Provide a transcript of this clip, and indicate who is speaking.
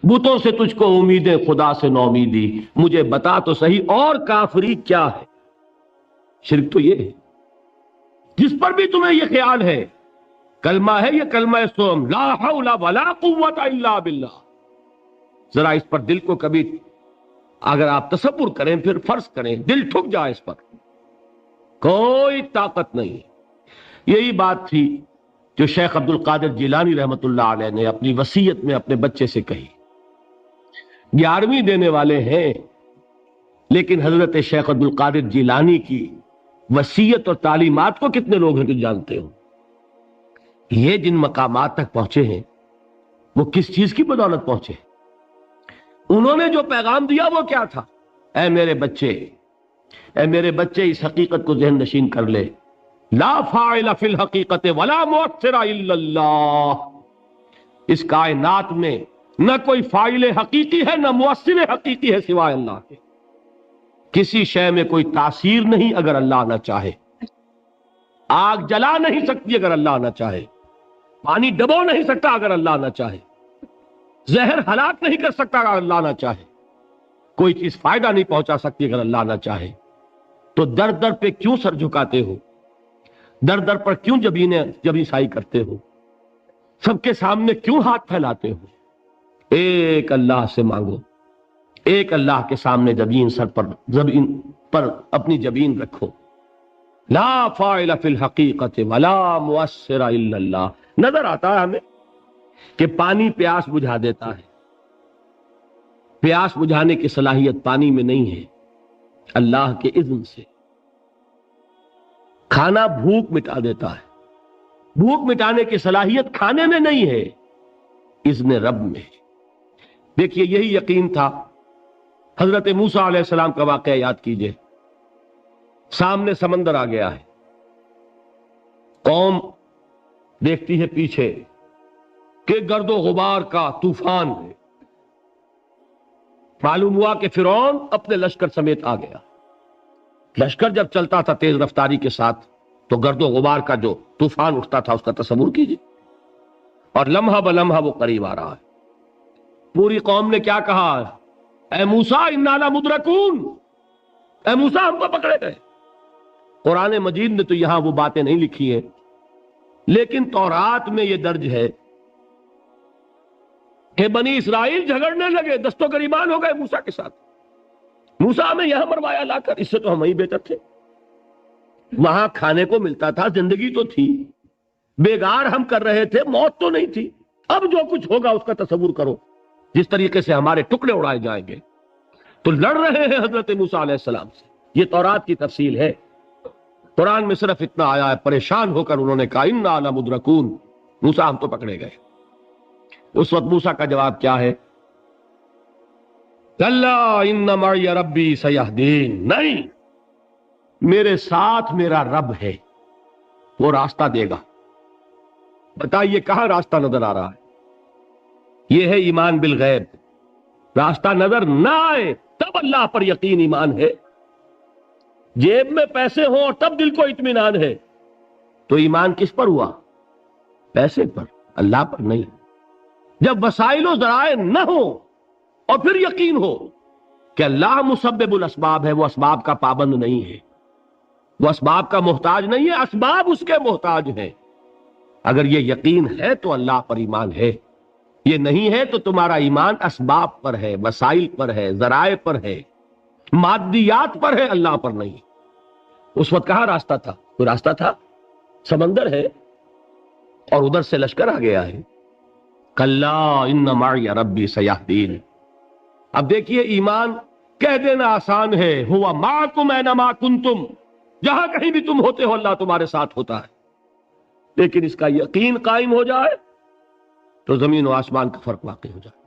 Speaker 1: بتوں سے تجھ کو امیدیں، خدا سے نومیدی، مجھے بتا تو صحیح اور کافری کیا ہے؟ شرک تو یہ ہے جس پر بھی تمہیں یہ خیال ہے کلمہ ہے، یہ کلمہ سوم، لا حول ولا قوت الا باللہ، ذرا اس پر دل کو کبھی اگر آپ تصور کریں، پھر فرض کریں دل ٹھک جائے، اس پر کوئی طاقت نہیں۔ یہی بات تھی جو شیخ عبد القادر جیلانی رحمت اللہ علیہ نے اپنی وصیت میں اپنے بچے سے کہی۔ 11ویں دینے والے ہیں، لیکن حضرت شیخ عبد القادر جیلانی کی وصیت اور تعلیمات کو کتنے لوگ ہیں جو جانتے ہو؟ یہ جن مقامات تک پہنچے ہیں وہ کس چیز کی بدولت پہنچے؟ انہوں نے جو پیغام دیا وہ کیا تھا؟ اے میرے بچے اس حقیقت کو ذہن نشین کر لے، لا فاعل فی الحقیقت ولا مؤثر الا اللہ، اس کائنات میں نہ کوئی فاعل حقیقی ہے نہ مؤثر حقیقی ہے سوائے اللہ کے، کسی شے میں کوئی تاثیر نہیں اگر اللہ نہ چاہے، آگ جلا نہیں سکتی اگر اللہ نہ چاہے، پانی ڈبو نہیں سکتا اگر اللہ نہ چاہے، زہر ہلاک نہیں کر سکتا اگر اللہ نہ چاہے، کوئی چیز فائدہ نہیں پہنچا سکتی اگر اللہ نہ چاہے۔ تو در در پہ کیوں سر جھکاتے ہو؟ در در پر کیوں جبیں سائی کرتے ہو؟ سب کے سامنے کیوں ہاتھ پھیلاتے ہو؟ ایک اللہ سے مانگو، ایک اللہ کے سامنے زمین پر اپنی جبین رکھو، لا فاعل فی الحقیقت ولا مؤثر الا اللہ۔ نظر آتا ہے ہمیں کہ پانی پیاس بجھا دیتا ہے، پیاس بجھانے کی صلاحیت پانی میں نہیں ہے، اللہ کے اذن سے۔ کھانا بھوک مٹا دیتا ہے، بھوک مٹانے کی صلاحیت کھانے میں نہیں ہے، اذن رب میں۔ دیکھیے یہی یقین تھا حضرت موسیٰ علیہ السلام کا واقعہ یاد کیجئے، سامنے سمندر آ گیا ہے، قوم دیکھتی ہے پیچھے کہ گرد و غبار کا طوفان ہے، معلوم ہوا کہ فرعون اپنے لشکر سمیت آ گیا۔ لشکر جب چلتا تھا تیز رفتاری کے ساتھ تو گرد و غبار کا جو طوفان اٹھتا تھا اس کا تصور کیجئے، اور لمحہ بلمحہ وہ قریب آ رہا ہے۔ پوری قوم نے کیا کہا؟ اے موسیٰ انا لمدرکون، اے موسیٰ ہم کو پکڑے گئے۔ قرآن مجید نے تو یہاں وہ باتیں نہیں لکھی ہیں، لیکن تورات میں یہ درج ہے کہ بنی اسرائیل جھگڑنے لگے، دست و گریبان ہو گئے موسیٰ کے ساتھ، موسیٰ ہمیں یہاں مروایا لا کر، اس سے تو ہم وہیں بہتر تھے، وہاں کھانے کو ملتا تھا، زندگی تو تھی، بیگار ہم کر رہے تھے، موت تو نہیں تھی، اب جو کچھ ہوگا اس کا تصور کرو، جس طریقے سے ہمارے ٹکڑے اڑائے جائیں گے۔ تو لڑ رہے ہیں حضرت موسیٰ علیہ السلام سے، یہ تورات کی تفصیل ہے۔ قرآن میں صرف اتنا آیا ہے، پریشان ہو کر انہوں نے کہا انا لمدرکون، موسیٰ ہم تو پکڑے گئے۔ اس وقت موسیٰ کا جواب کیا ہے؟ کلا ان معی ربی سیہدین، نہیں، میرے ساتھ میرا رب ہے، وہ راستہ دے گا۔ بتائیے کہاں راستہ نظر آ رہا ہے؟ یہ ہے ایمان بالغیب۔ راستہ نظر نہ آئے تب اللہ پر یقین ایمان ہے، جیب میں پیسے ہوں اور تب دل کو اطمینان ہے، تو ایمان کس پر ہوا؟ پیسے پر، اللہ پر نہیں۔ جب وسائل و ذرائع نہ ہو اور پھر یقین ہو کہ اللہ مسبب الاسباب ہے، وہ اسباب کا پابند نہیں ہے، وہ اسباب کا محتاج نہیں ہے، اسباب اس کے محتاج ہیں، اگر یہ یقین ہے تو اللہ پر ایمان ہے، یہ نہیں ہے تو تمہارا ایمان اسباب پر ہے، وسائل پر ہے، ذرائع پر ہے، مادیات پر ہے، اللہ پر نہیں۔ اس وقت کہاں راستہ تھا؟ کوئی راستہ تھا؟ سمندر ہے اور ادھر سے لشکر آ گیا ہے۔ کلا ان معی ربی سیہدین۔ اب دیکھیے ایمان کہہ دینا آسان ہے، ہوا معکم اینما کنتم، جہاں کہیں بھی تم ہوتے ہو اللہ تمہارے ساتھ ہوتا ہے، لیکن اس کا یقین قائم ہو جائے تو زمین و آسمان کا فرق واقع ہو جائے۔